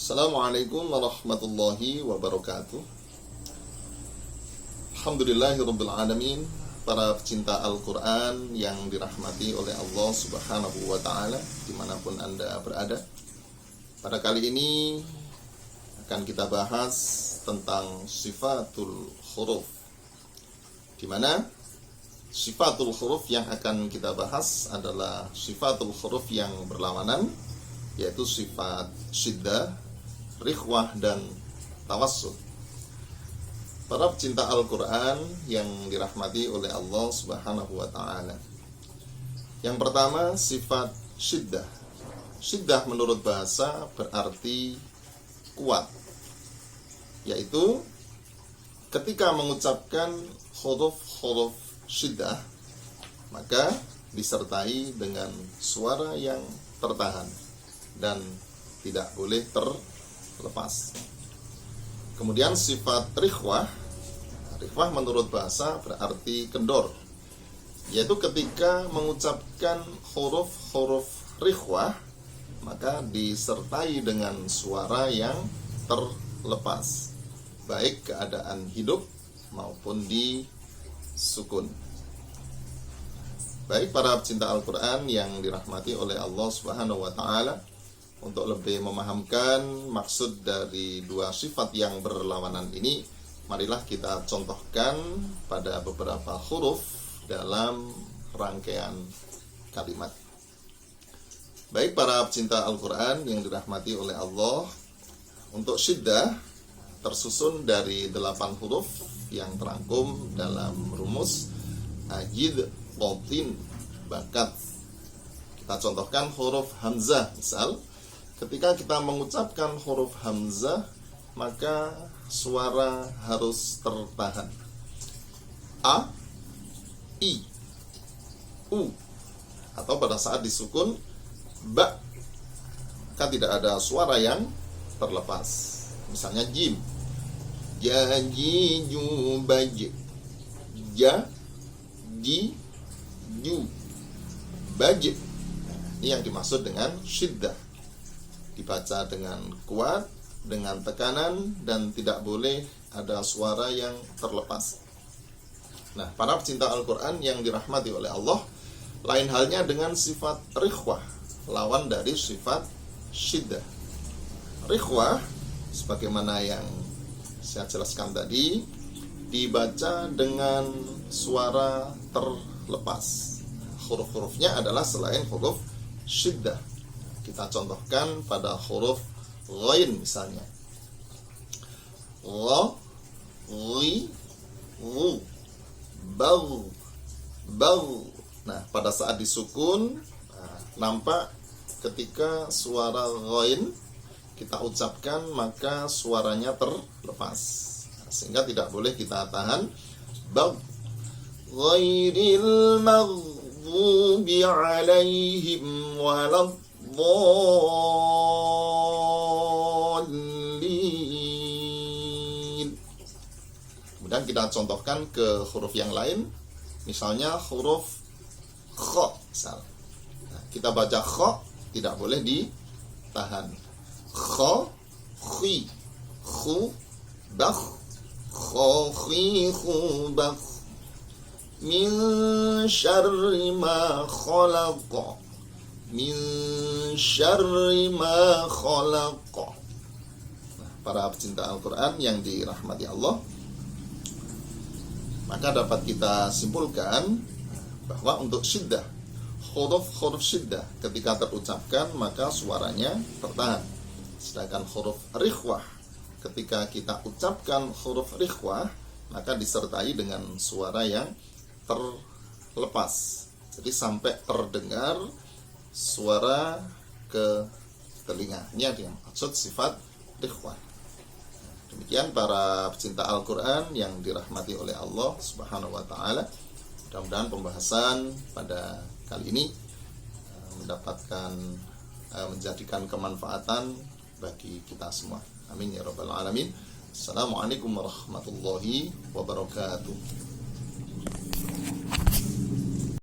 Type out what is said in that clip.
Assalamualaikum warahmatullahi wabarakatuh. Alhamdulillahirabbil alamin. Para pecinta Al-Quran yang dirahmati oleh Allah Subhanahu wa ta'ala dimanapun Anda berada, pada kali ini akan kita bahas tentang sifatul huruf, di mana sifatul huruf yang akan kita bahas adalah sifatul huruf yang berlawanan, yaitu sifat syiddah, rikhwah, dan tawassul. Para pecinta Al-Quran yang dirahmati oleh Allah Subhanahu wa ta'ala, yang pertama sifat syiddah. Syiddah menurut bahasa berarti kuat, yaitu ketika mengucapkan huruf-huruf syiddah maka disertai dengan suara yang tertahan dan tidak boleh terlepas. Kemudian sifat rikhwah. Rikhwah menurut bahasa berarti kendor, yaitu ketika mengucapkan huruf-huruf rikhwah maka disertai dengan suara yang terlepas, baik keadaan hidup maupun di sukun. Baik para pecinta Al-Quran yang dirahmati oleh Allah Subhanahu wa ta'ala, untuk lebih memahamkan maksud dari dua sifat yang berlawanan ini, marilah kita contohkan pada beberapa huruf dalam rangkaian kalimat. Baik para pecinta Al-Quran yang dirahmati oleh Allah, untuk syiddah tersusun dari 8 huruf yang terangkum dalam rumus ajid, qatin, bakat. Kita contohkan huruf hamzah. Misal, ketika kita mengucapkan huruf hamzah maka suara harus tertahan. A, I, U. Atau pada saat disukun ba, maka tidak ada suara yang terlepas. Misalnya jim, ja, ji, ju, baj. Ja, ji, ju, baj. Ini yang dimaksud dengan syiddah. Dibaca dengan kuat, dengan tekanan, dan tidak boleh ada suara yang terlepas. Nah, para pecinta Al-Quran yang dirahmati oleh Allah, lain halnya dengan sifat rikhwah, lawan dari sifat syiddah. Rikhwah, sebagaimana yang saya jelaskan tadi, dibaca dengan suara terlepas. Huruf-hurufnya adalah selain huruf syiddah. Kita contohkan pada huruf ghain misalnya. Gha, ghi, ghu, bagh, bagh. Nah, pada saat disukun, nampak ketika suara ghain kita ucapkan maka suaranya terlepas, sehingga tidak boleh kita tahan. Bagh, ghairil maghdubi alaihim waladdallin. Kemudian kita contohkan ke huruf yang lain, misalnya huruf kha. Misal, kita baca kha tidak boleh ditahan. Kha, khi, khu, bakh, kha, khi, khu, bakh. Min syarri ma khalaq, min syarri ma khalaq. Para pecinta Al-Quran yang dirahmati Allah, maka dapat kita simpulkan bahwa untuk syiddah, huruf-huruf syiddah ketika terucapkan maka suaranya tertahan. Sedangkan huruf rikhwah, ketika kita ucapkan huruf rikhwah maka disertai dengan suara yang terlepas. Jadi sampai terdengar suara ke telinga. Ini yang maksud sifat rikhwah. Demikian para pecinta Al-Quran yang dirahmati oleh Allah Subhanahu wa ta'ala. Mudah-mudahan pembahasan pada kali ini menjadikan kemanfaatan bagi kita semua. Amin ya rabbal alamin. Assalamualaikum warahmatullahi wabarakatuh.